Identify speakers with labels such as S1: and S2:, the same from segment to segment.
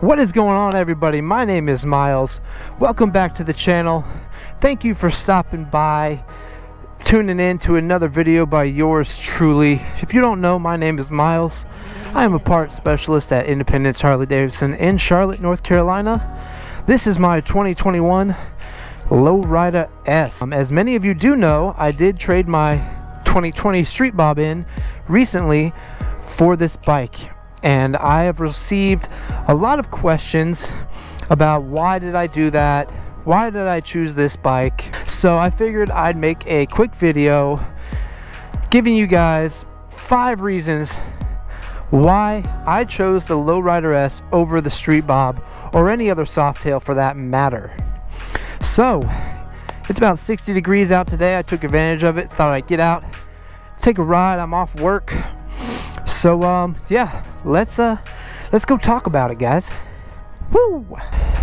S1: What is going on, everybody? My name is Miles. Welcome back to the channel. Thank you for stopping by, tuning in to another video by yours truly. If you don't know, my name is Miles. I am a parts specialist at Independence Harley-Davidson in Charlotte, North Carolina. This is my 2021 Lowrider S. As many of you do know, I did trade my 2020 Street Bob in recently for this bike. And I have received a lot of questions about why did I do that? Why did I choose this bike? So I figured I'd make a quick video giving you guys 5 reasons why I chose the Lowrider S over the Street Bob or any other Softail for that matter. So it's about 60 degrees out today. I took advantage of it, thought I'd get out, take a ride. I'm off work. So yeah, let's go talk about it, guys. Woo!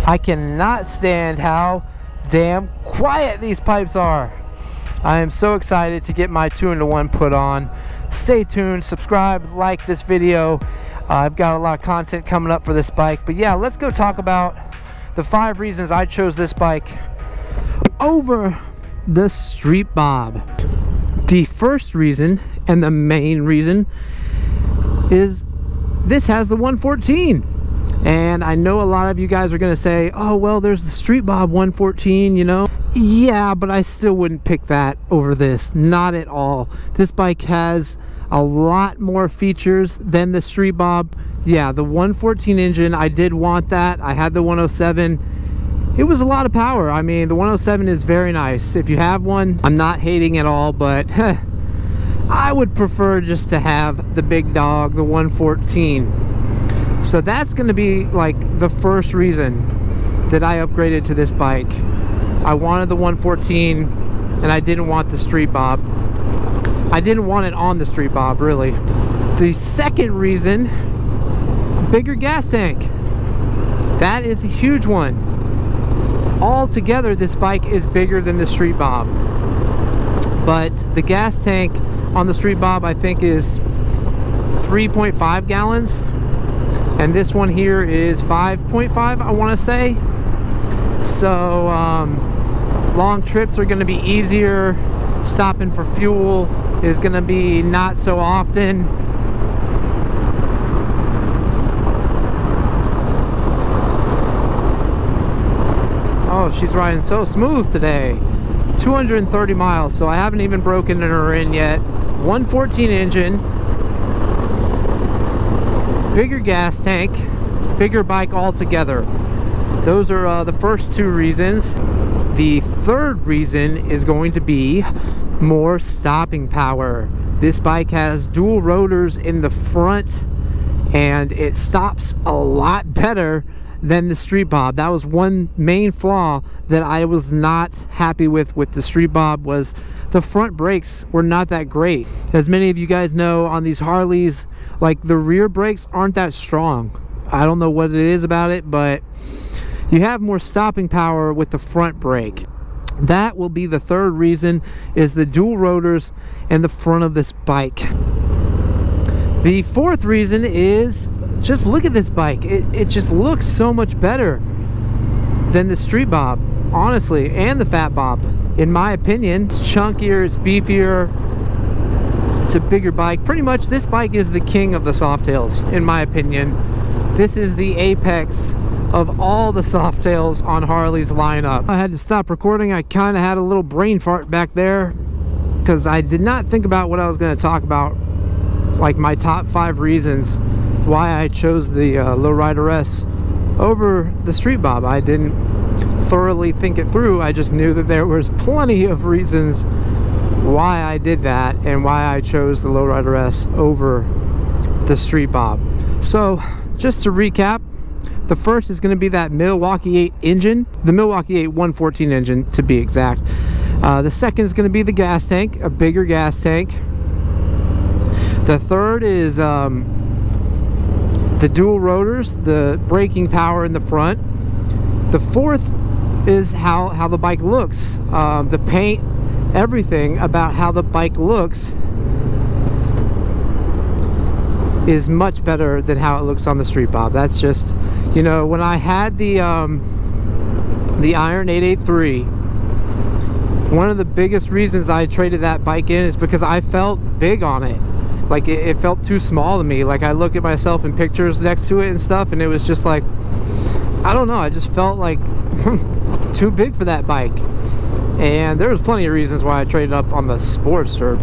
S1: I cannot stand how damn quiet these pipes are. I am so excited to get my 2-in-1 put on. Stay tuned, subscribe, like this video. I've got a lot of content coming up for this bike. But yeah, let's go talk about the 5 reasons I chose this bike over the Street Bob. The first reason, and the main reason, is this has the 114. And I know a lot of you guys are gonna say, oh well, there's the Street Bob 114, you know. Yeah, but I still wouldn't pick that over this, not at all. This bike has a lot more features than the Street Bob. Yeah, the 114 engine, I did want that. I had the 107. It was a lot of power. I mean, the 107 is very nice. If you have one, I'm not hating at all, but I would prefer just to have the big dog, the 114. So that's going to be like the first reason that I upgraded to this bike. I wanted the 114 and I didn't want the Street Bob. I didn't want it on the Street Bob, really. The second reason, bigger gas tank. That is a huge one. Altogether, this bike is bigger than the Street Bob. But the gas tank on the Street Bob, I think, is 3.5 gallons. And this one here is 5.5, I want to say. So long trips are going to be easier. Stopping for fuel is going to be not so often. Oh, she's riding so smooth today. 230 miles, so I haven't even broken her in yet. 114 engine, bigger gas tank, bigger bike altogether. Those are the first 2 reasons. The third reason is going to be more stopping power. This bike has dual rotors in the front and it stops a lot better than the Street Bob. That was one main flaw that I was not happy with the Street Bob, was the front brakes were not that great. As many of you guys know, on these Harleys, like, the rear brakes aren't that strong. I don't know what it is about it, but you have more stopping power with the front brake. That will be the third reason, is the dual rotors and the front of this bike. The fourth reason is, just look at this bike. It just looks so much better than the Street Bob, honestly, and the Fat Bob. In my opinion, it's chunkier, it's beefier, it's a bigger bike. Pretty much this bike is the king of the Softails, in my opinion. This is the apex of all the Softails on Harley's lineup. I had to stop recording. I kind of had a little brain fart back there because I did not think about what I was going to talk about, like my top 5 reasons why I chose the Lowrider S over the Street Bob. I didn't thoroughly think it through. I just knew that there was plenty of reasons why I did that and why I chose the Lowrider S over the Street Bob. So just to recap, the first is going to be that Milwaukee 8 engine, the Milwaukee 8 114 engine to be exact. The second is going to be the gas tank, a bigger gas tank. The third is the dual rotors, the braking power in the front. The fourth is how the bike looks, the paint, everything about how the bike looks is much better than how it looks on the Street Bob. That's just, you know, when I had the Iron 883, one of the biggest reasons I traded that bike in is because I felt big on it. Like it felt too small to me. Like I look at myself in pictures next to it and stuff, and it was just like, I don't know, I just felt like too big for that bike. And there was plenty of reasons why I traded up on the Sportster.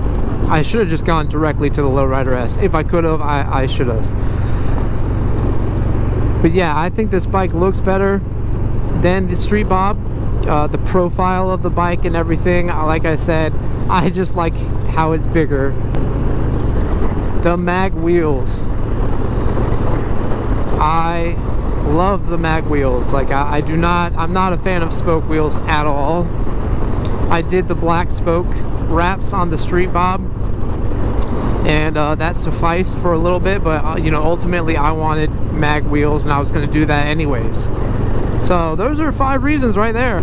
S1: I should have just gone directly to the Lowrider S. If I could have, I should have. But yeah, I think this bike looks better than the Street Bob. The profile of the bike and everything, like I said, I just like how it's bigger. The mag wheels, I love the mag wheels. Like I'm not a fan of spoke wheels at all. I did the black spoke wraps on the Street Bob, and that sufficed for a little bit, but you know, ultimately I wanted mag wheels, and I was going to do that anyways. So those are 5 reasons right there.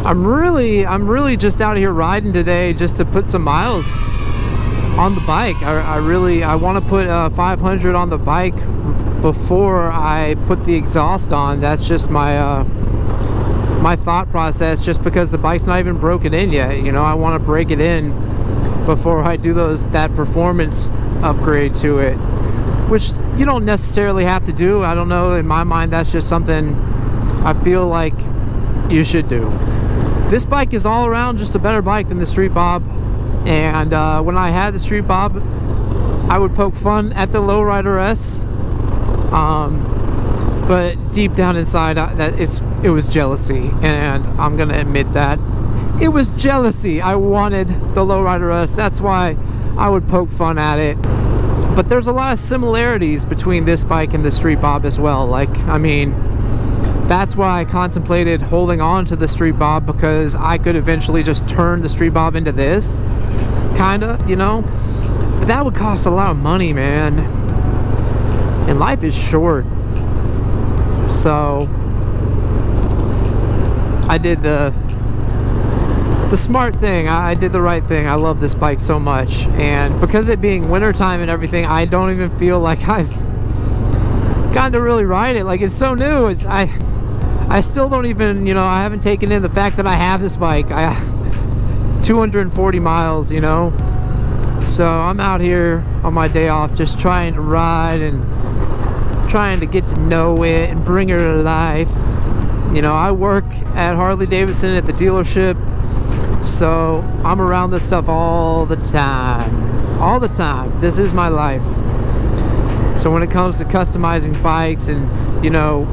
S1: I'm really just out here riding today just to put some miles on the bike. I want to put 500 on the bike before I put the exhaust on. That's just my my thought process, just because the bike's not even broken in yet. You know, I want to break it in before I do that performance upgrade to it, which you don't necessarily have to do. I don't know, in my mind that's just something I feel like you should do. This bike is all around just a better bike than the Street Bob. And when I had the Street Bob, I would poke fun at the Lowrider S, but deep down inside it was jealousy, and I'm gonna admit that it was jealousy. I wanted the Lowrider S. That's why I would poke fun at it. But there's a lot of similarities between this bike and the Street Bob as well. Like, I mean, that's why I contemplated holding on to the Street Bob, because I could eventually just turn the Street Bob into this, kinda, you know. But that would cost a lot of money, man, and life is short. So I did the smart thing. I did the right thing. I love this bike so much, and because it being wintertime and everything, I don't even feel like I've gotten to really ride it. Like, it's so new. I still don't even, you know, I haven't taken in the fact that I have this bike. 240 miles, you know. So I'm out here on my day off just trying to ride and trying to get to know it and bring her to life. You know, I work at Harley-Davidson at the dealership, so I'm around this stuff all the time. All the time. This is my life. So when it comes to customizing bikes and, you know,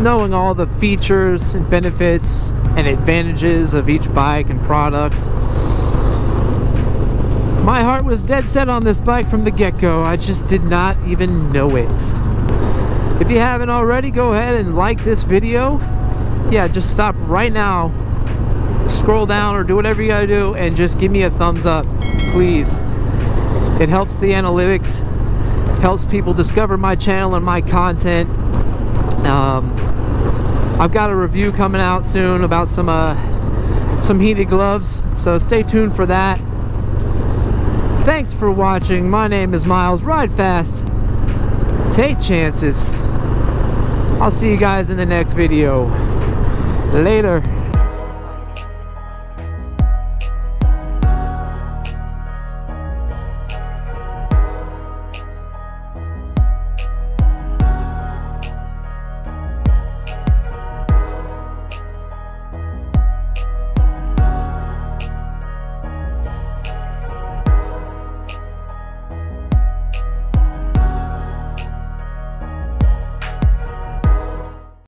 S1: knowing all the features and benefits and advantages of each bike and product, my heart was dead set on this bike from the get-go. I just did not even know it. If you haven't already, go ahead and like this video. Yeah, just stop right now, scroll down or do whatever you gotta do, and just give me a thumbs up, please. It helps the analytics, helps people discover my channel and my content. I've got a review coming out soon about some heated gloves, so stay tuned for that. Thanks for watching. My name is Miles. Ride fast, take chances. I'll see you guys in the next video. Later.